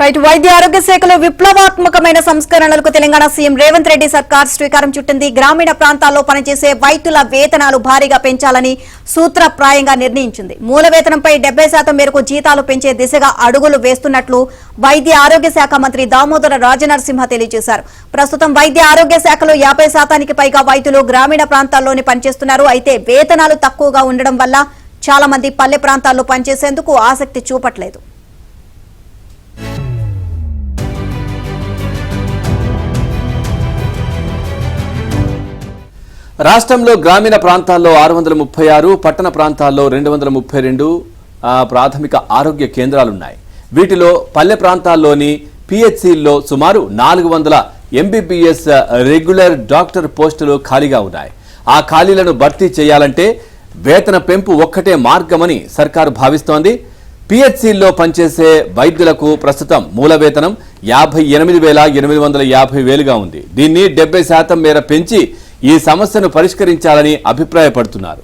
Right వైద్య ఆరోగ్య శాఖలో విప్లవాత్మకమైన సంస్కరణలకు తెలంగాణ సీఎం రేవంత్ రెడ్డి సర్కార్ శ్రీకారం చుట్టింది. గ్రామీణ ప్రాంతాల్లో పనిచేసే వైద్యుల వేతనాలు భారీగా పెంచాలని సూత్రప్రాయంగా నిర్ణయించింది. మూల వేతనంపై 70% మేరకు జీతాలు పెంచే దిశగా అడుగులు వేస్తున్నట్లు వైద్య ఆరోగ్య శాఖ మంత్రి దామోదర రాజనరసింహ తెలియజేశారు. ప్రస్తుతం వైద్య ఆరోగ్య శాఖలో 50%కి పైగా వైద్యులు గ్రామీణ ప్రాంతాల్లోనే పనిచేస్తున్నారు. అయితే వేతనాలు తక్కువగా ఉండడం వల్ల చాలా మంది పల్లె ప్రాంతాల్లో పనిచేసేందుకు ఆసక్తి చూపట్లేదు. రాష్ట్రంలో గ్రామీణ ప్రాంతాల్లో 636, పట్టణ ప్రాంతాల్లో 232 ప్రాథమిక ఆరోగ్య కేంద్రాలున్నాయి. వీటిలో పల్లె ప్రాంతాల్లోని పిహెచ్సిల్లో సుమారు 400 ఎంబీబీఎస్ రెగ్యులర్ డాక్టర్ పోస్టులు ఖాళీగా ఉన్నాయి. ఆ ఖాళీలను భర్తీ చేయాలంటే వేతన పెంపు ఒక్కటే మార్గమని సర్కారు భావిస్తోంది. పిహెచ్సిల్లో పనిచేసే వైద్యులకు ప్రస్తుతం మూల వేతనం 58,850గా ఉంది. దీన్ని 70% మేర పెంచి ఈ సమస్యను పరిష్కరించాలని అభిప్రాయపడుతున్నారు.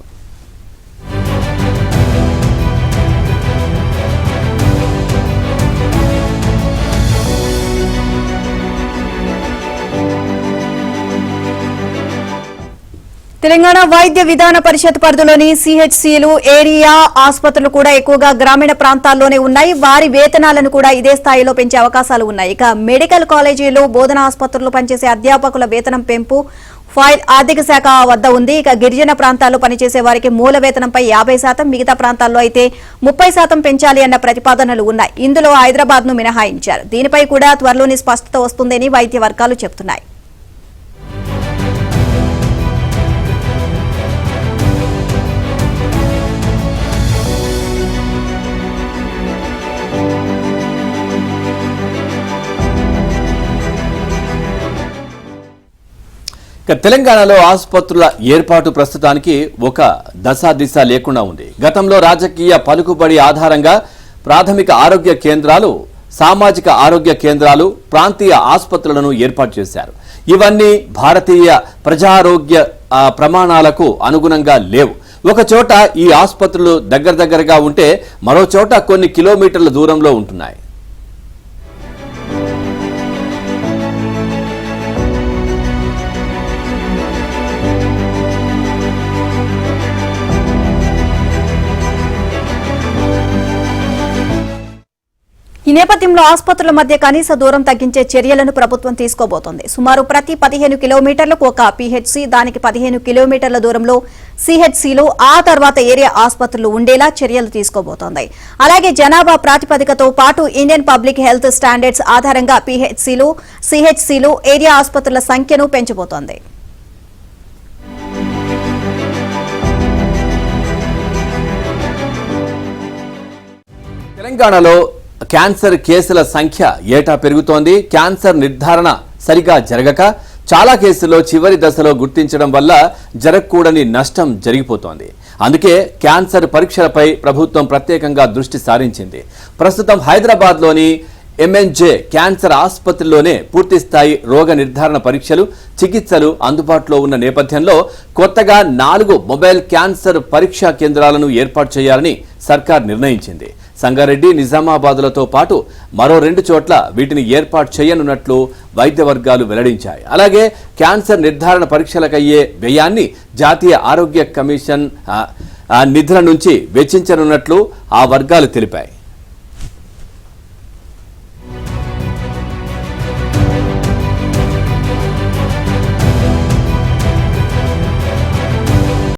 తెలంగాణ వైద్య విధాన పరిషత్ పరిధిలోని సిహెచ్సిలు, ఏరియా ఆసుపత్రులు కూడా ఎక్కువగా గ్రామీణ ప్రాంతాల్లోనే ఉన్నాయి. వారి వేతనాలను కూడా ఇదే స్థాయిలో పెంచే అవకాశాలు ఉన్నాయి. ఇక మెడికల్ కాలేజీలు, బోధనా ఆసుపత్రులు పనిచేసే అధ్యాపకుల వేతనం పెంపు ఫైల్ ఆర్థిక శాఖ వద్ద ఉంది. ఇక గిరిజన ప్రాంతాల్లో పనిచేసే వారికి మూల వేతనంపై 50%, మిగతా ప్రాంతాల్లో అయితే 30% పెంచాలి అన్న ప్రతిపాదనలు ఉన్నాయి. ఇందులో హైదరాబాద్ ను మినహాయించారు. దీనిపై కూడా త్వరలోని స్పష్టత వస్తుందని వైద్య వర్గాలు చెబుతున్నాయి. తెలంగాణలో ఆసుపత్రుల ఏర్పాటు ప్రస్తుతానికి ఒక దశ లేకుండా ఉంది. గతంలో రాజకీయ పలుకుబడి ఆధారంగా ప్రాథమిక ఆరోగ్య కేంద్రాలు, సామాజిక ఆరోగ్య కేంద్రాలు, ప్రాంతీయ ఆసుపత్రులను ఏర్పాటు చేశారు. ఇవన్నీ భారతీయ ప్రజారోగ్య ప్రమాణాలకు అనుగుణంగా లేవు. ఒక చోట ఈ ఆసుపత్రులు దగ్గరగా ఉంటే మరో చోట కొన్ని కిలోమీటర్ల దూరంలో ఉంటున్నాయి. ఈ నేపథ్యంలో ఆసుపత్రుల మధ్య కనీస దూరం తగ్గించే చర్యలను ప్రభుత్వం తీసుకోబోతోంది. సుమారు ప్రతి 15 కిలోమీటర్లకు ఒక పీహెచ్సీ, దానికి 15 కిలోమీటర్ల దూరంలో సిహెచ్సీలు, ఆ తర్వాత ఏరియా ఆసుపత్రులు ఉండేలా చర్యలు తీసుకోబోతోంది. అలాగే జనాభా ప్రాతిపదికతో పాటు ఇండియన్ పబ్లిక్ హెల్త్ స్టాండర్డ్స్ ఆధారంగా పీహెచ్సీలు, సిహెచ్సీలు, ఏరియా ఆసుపత్రుల సంఖ్యను పెంచబోతోంది. తెలంగాణలో క్యాన్సర్ కేసుల సంఖ్య ఏటా పెరుగుతోంది. క్యాన్సర్ నిర్ధారణ సరిగా జరగక చాలా కేసుల్లో చివరి దశలో గుర్తించడం వల్ల జరగకూడని నష్టం జరిగిపోతోంది. అందుకే క్యాన్సర్ పరీక్షలపై ప్రభుత్వం ప్రత్యేకంగా దృష్టి సారించింది. ప్రస్తుతం హైదరాబాద్లోని ఎంఎన్జే క్యాన్సర్ ఆసుపత్రిలోనే పూర్తిస్థాయి రోగ నిర్ధారణ పరీక్షలు, చికిత్సలు అందుబాటులో ఉన్న నేపథ్యంలో కొత్తగా 4 మొబైల్ క్యాన్సర్ పరీక్షా కేంద్రాలను ఏర్పాటు చేయాలని సర్కార్ నిర్ణయించింది. సంగారెడ్డి, నిజామాబాద్లతో పాటు మరో 2 చోట్ల వీటిని ఏర్పాటు చేయనున్నట్లు వైద్య వర్గాలు వెల్లడించాయి. అలాగే క్యాన్సర్ నిర్ధారణ పరీక్షలకయ్యే వ్యయాన్ని జాతీయ ఆరోగ్య కమిషన్ నిధుల నుంచి వెచ్చించనున్నట్లు ఆ వర్గాలు తెలిపాయి.